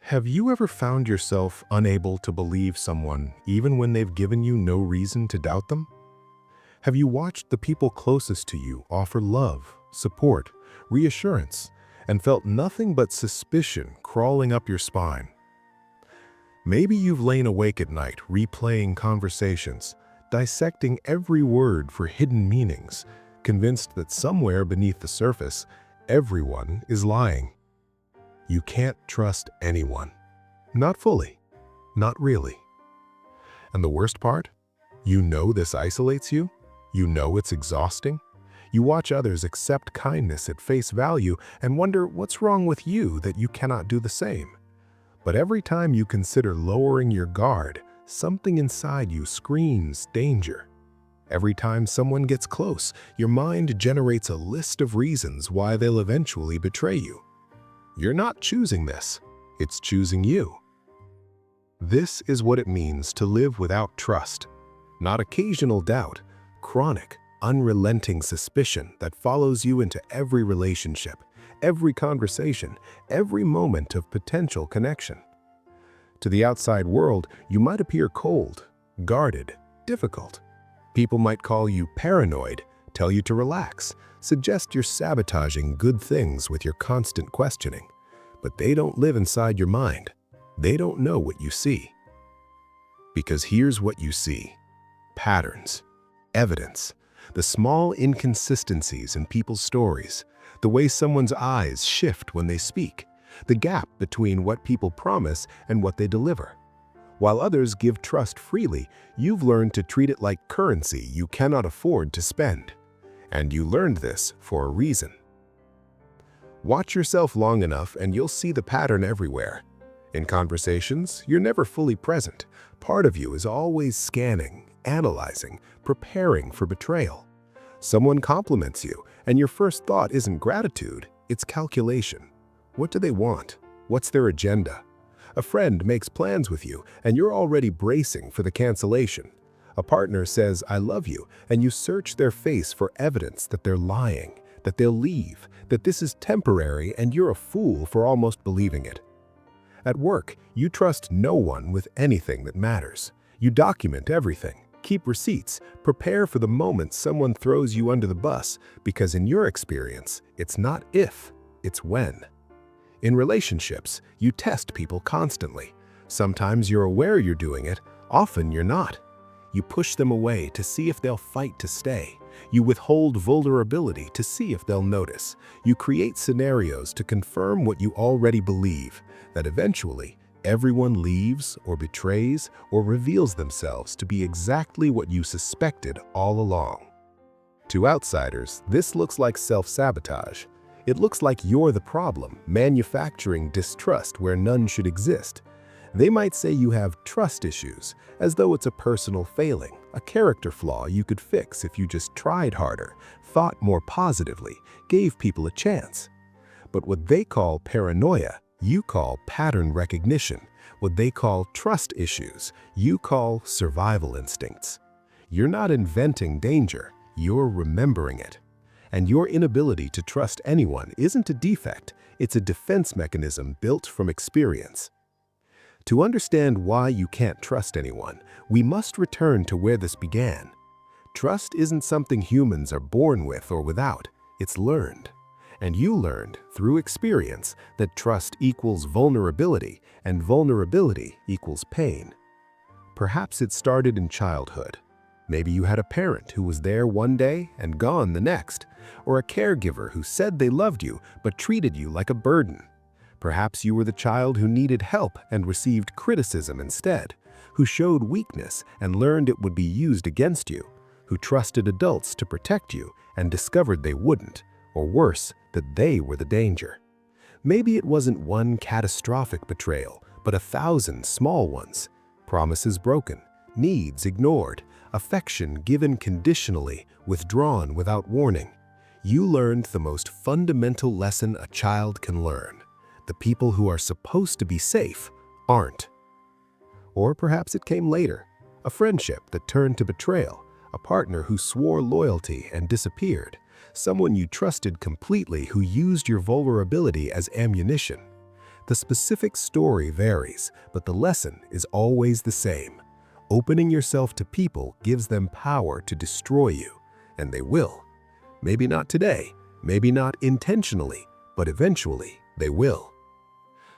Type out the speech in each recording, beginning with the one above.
Have you ever found yourself unable to believe someone even when they've given you no reason to doubt them? Have you watched the people closest to you offer love, support, reassurance, and felt nothing but suspicion crawling up your spine? Maybe you've lain awake at night replaying conversations, dissecting every word for hidden meanings, convinced that somewhere beneath the surface, everyone is lying. You can't trust anyone. Not fully. Not really. And the worst part? You know this isolates you. You know it's exhausting. You watch others accept kindness at face value and wonder what's wrong with you that you cannot do the same. But every time you consider lowering your guard, something inside you screams danger. Every time someone gets close, your mind generates a list of reasons why they'll eventually betray you. You're not choosing this, it's choosing you. This is what it means to live without trust. Not occasional doubt, chronic, unrelenting suspicion that follows you into every relationship, every conversation, every moment of potential connection. To the outside world, you might appear cold, guarded, difficult. People might call you paranoid, tell you to relax, suggest you're sabotaging good things with your constant questioning. But they don't live inside your mind. They don't know what you see. Because here's what you see: patterns, evidence, the small inconsistencies in people's stories, the way someone's eyes shift when they speak, the gap between what people promise and what they deliver. While others give trust freely, you've learned to treat it like currency you cannot afford to spend. And you learned this for a reason. Watch yourself long enough and you'll see the pattern everywhere. In conversations, you're never fully present. Part of you is always scanning, analyzing, preparing for betrayal. Someone compliments you, and your first thought isn't gratitude, it's calculation. What do they want? What's their agenda? A friend makes plans with you, and you're already bracing for the cancellation. A partner says, "I love you," and you search their face for evidence that they're lying, that they'll leave, that this is temporary, and you're a fool for almost believing it. At work, you trust no one with anything that matters. You document everything, keep receipts, prepare for the moment someone throws you under the bus, because in your experience, it's not if, it's when. In relationships, you test people constantly. Sometimes you're aware you're doing it, often you're not. You push them away to see if they'll fight to stay. You withhold vulnerability to see if they'll notice. You create scenarios to confirm what you already believe, that eventually everyone leaves or betrays or reveals themselves to be exactly what you suspected all along. To outsiders, this looks like self-sabotage. It looks like you're the problem, manufacturing distrust where none should exist. They might say you have trust issues, as though it's a personal failing, a character flaw you could fix if you just tried harder, thought more positively, gave people a chance. But what they call paranoia, you call pattern recognition. What they call trust issues, you call survival instincts. You're not inventing danger, you're remembering it. And your inability to trust anyone isn't a defect, it's a defense mechanism built from experience. To understand why you can't trust anyone, we must return to where this began. Trust isn't something humans are born with or without, it's learned. And you learned, through experience, that trust equals vulnerability, and vulnerability equals pain. Perhaps it started in childhood. Maybe you had a parent who was there one day and gone the next, or a caregiver who said they loved you but treated you like a burden. Perhaps you were the child who needed help and received criticism instead, who showed weakness and learned it would be used against you, who trusted adults to protect you and discovered they wouldn't, or worse, that they were the danger. Maybe it wasn't one catastrophic betrayal, but 1,000 small ones. Promises broken, needs ignored, affection given conditionally, withdrawn without warning. You learned the most fundamental lesson a child can learn. The people who are supposed to be safe aren't. Or perhaps it came later, a friendship that turned to betrayal, a partner who swore loyalty and disappeared, someone you trusted completely who used your vulnerability as ammunition. The specific story varies, but the lesson is always the same. Opening yourself to people gives them power to destroy you, and they will. Maybe not today, maybe not intentionally, but eventually they will.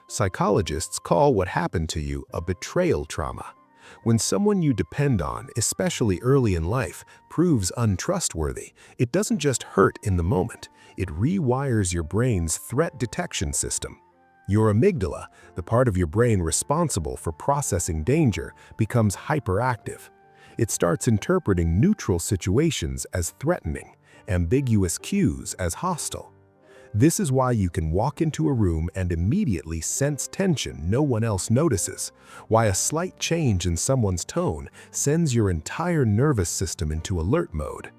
Psychologists call what happened to you a betrayal trauma. When someone you depend on, especially early in life, proves untrustworthy, it doesn't just hurt in the moment, it rewires your brain's threat detection system. Your amygdala, the part of your brain responsible for processing danger, becomes hyperactive. It starts interpreting neutral situations as threatening, ambiguous cues as hostile. This is why you can walk into a room and immediately sense tension no one else notices, why a slight change in someone's tone sends your entire nervous system into alert mode.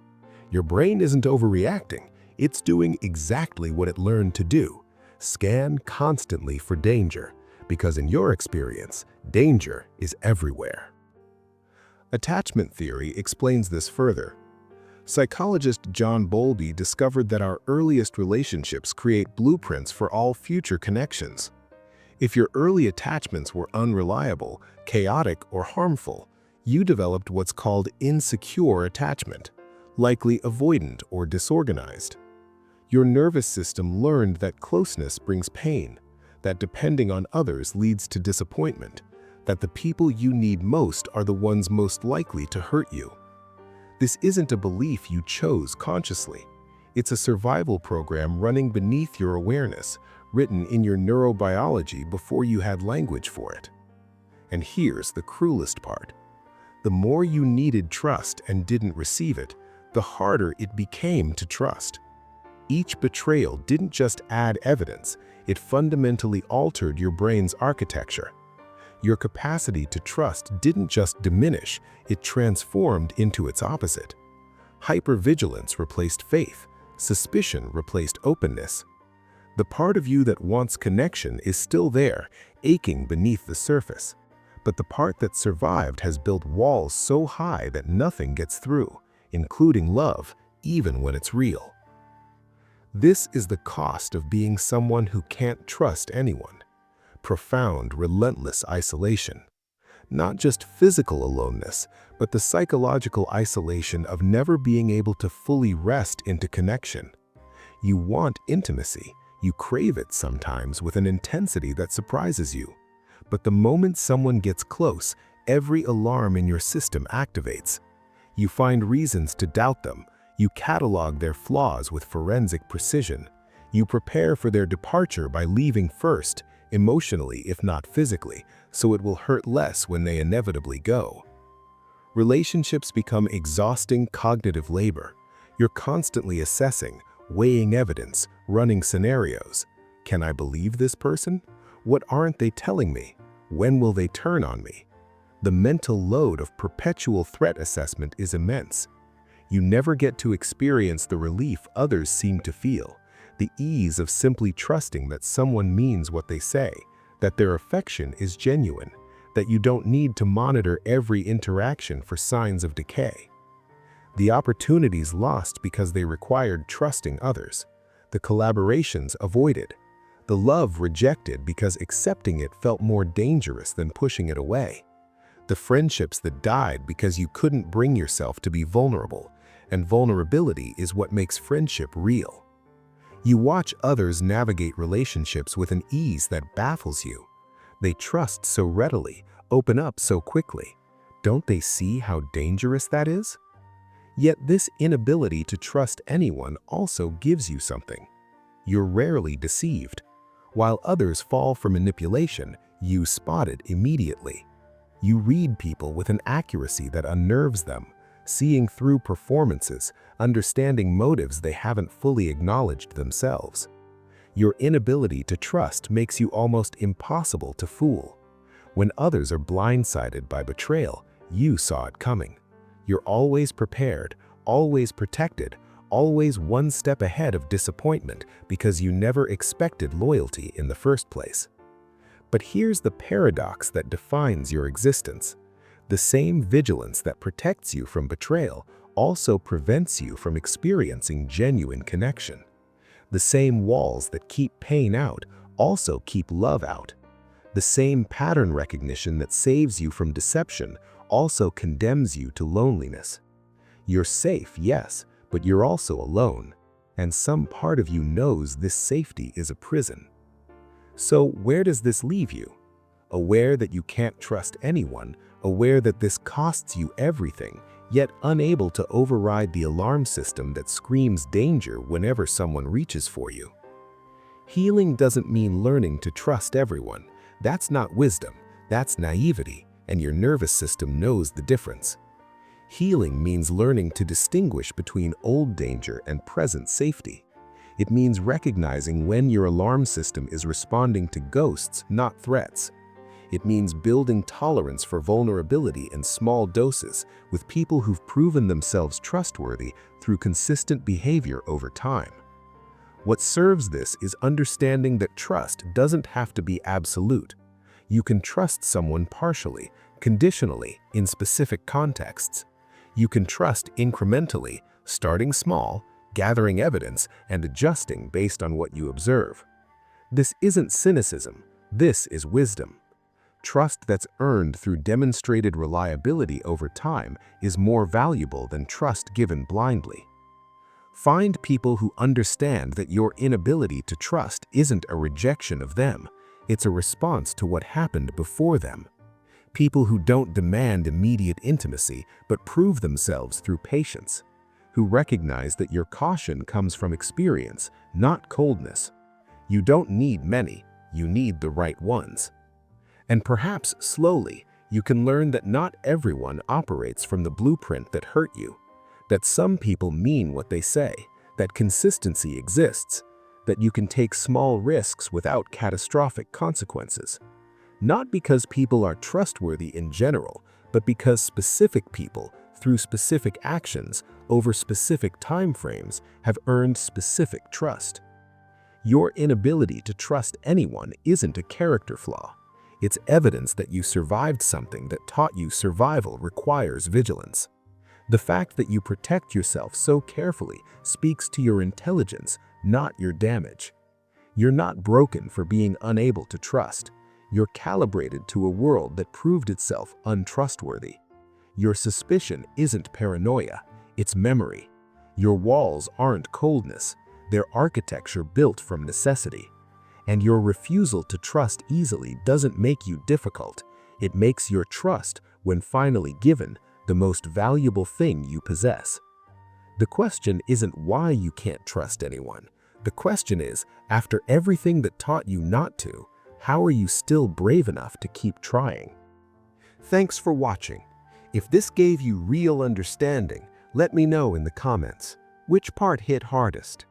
Your brain isn't overreacting, it's doing exactly what it learned to do: scan constantly for danger, because in your experience, danger is everywhere. Attachment theory explains this further. Psychologist John Bowlby discovered that our earliest relationships create blueprints for all future connections. If your early attachments were unreliable, chaotic, or harmful, you developed what's called insecure attachment, likely avoidant or disorganized. Your nervous system learned that closeness brings pain, that depending on others leads to disappointment, that the people you need most are the ones most likely to hurt you. This isn't a belief you chose consciously. It's a survival program running beneath your awareness, written in your neurobiology before you had language for it. And here's the cruelest part. The more you needed trust and didn't receive it, the harder it became to trust. Each betrayal didn't just add evidence, it fundamentally altered your brain's architecture. Your capacity to trust didn't just diminish, it transformed into its opposite. Hypervigilance replaced faith, suspicion replaced openness. The part of you that wants connection is still there, aching beneath the surface. But the part that survived has built walls so high that nothing gets through, including love, even when it's real. This is the cost of being someone who can't trust anyone. Profound, relentless isolation. Not just physical aloneness, but the psychological isolation of never being able to fully rest into connection. You want intimacy, you crave it sometimes with an intensity that surprises you. But the moment someone gets close, every alarm in your system activates. You find reasons to doubt them, you catalog their flaws with forensic precision. You prepare for their departure by leaving first, emotionally if not physically, so it will hurt less when they inevitably go. Relationships become exhausting cognitive labor. You're constantly assessing, weighing evidence, running scenarios. Can I believe this person? What aren't they telling me? When will they turn on me? The mental load of perpetual threat assessment is immense. You never get to experience the relief others seem to feel, the ease of simply trusting that someone means what they say, that their affection is genuine, that you don't need to monitor every interaction for signs of decay. The opportunities lost because they required trusting others, the collaborations avoided, the love rejected because accepting it felt more dangerous than pushing it away, the friendships that died because you couldn't bring yourself to be vulnerable, and vulnerability is what makes friendship real. You watch others navigate relationships with an ease that baffles you. They trust so readily, open up so quickly. Don't they see how dangerous that is? Yet this inability to trust anyone also gives you something. You're rarely deceived. While others fall for manipulation, you spot it immediately. You read people with an accuracy that unnerves them, seeing through performances, understanding motives they haven't fully acknowledged themselves. Your inability to trust makes you almost impossible to fool. When others are blindsided by betrayal, you saw it coming. You're always prepared, always protected, always one step ahead of disappointment because you never expected loyalty in the first place. But here's the paradox that defines your existence. The same vigilance that protects you from betrayal also prevents you from experiencing genuine connection. The same walls that keep pain out also keep love out. The same pattern recognition that saves you from deception also condemns you to loneliness. You're safe, yes, but you're also alone, and some part of you knows this safety is a prison. So where does this leave you? Aware that you can't trust anyone, aware that this costs you everything, yet unable to override the alarm system that screams danger whenever someone reaches for you. Healing doesn't mean learning to trust everyone. That's not wisdom, that's naivety, and your nervous system knows the difference. Healing means learning to distinguish between old danger and present safety. It means recognizing when your alarm system is responding to ghosts, not threats. It means building tolerance for vulnerability in small doses with people who've proven themselves trustworthy through consistent behavior over time. What serves this is understanding that trust doesn't have to be absolute. You can trust someone partially, conditionally, in specific contexts. You can trust incrementally, starting small, gathering evidence, and adjusting based on what you observe. This isn't cynicism, this is wisdom. Trust that's earned through demonstrated reliability over time is more valuable than trust given blindly. Find people who understand that your inability to trust isn't a rejection of them, it's a response to what happened before them. People who don't demand immediate intimacy but prove themselves through patience. Who recognize that your caution comes from experience, not coldness. You don't need many, you need the right ones. And perhaps slowly, you can learn that not everyone operates from the blueprint that hurt you, that some people mean what they say, that consistency exists, that you can take small risks without catastrophic consequences. Not because people are trustworthy in general, but because specific people, through specific actions, over specific time frames, have earned specific trust. Your inability to trust anyone isn't a character flaw. It's evidence that you survived something that taught you survival requires vigilance. The fact that you protect yourself so carefully speaks to your intelligence, not your damage. You're not broken for being unable to trust. You're calibrated to a world that proved itself untrustworthy. Your suspicion isn't paranoia, it's memory. Your walls aren't coldness, they're architecture built from necessity. And your refusal to trust easily doesn't make you difficult. It makes your trust, when finally given, the most valuable thing you possess. The question isn't why you can't trust anyone. The question is, after everything that taught you not to, how are you still brave enough to keep trying? Thanks for watching. If this gave you real understanding, let me know in the comments. Which part hit hardest?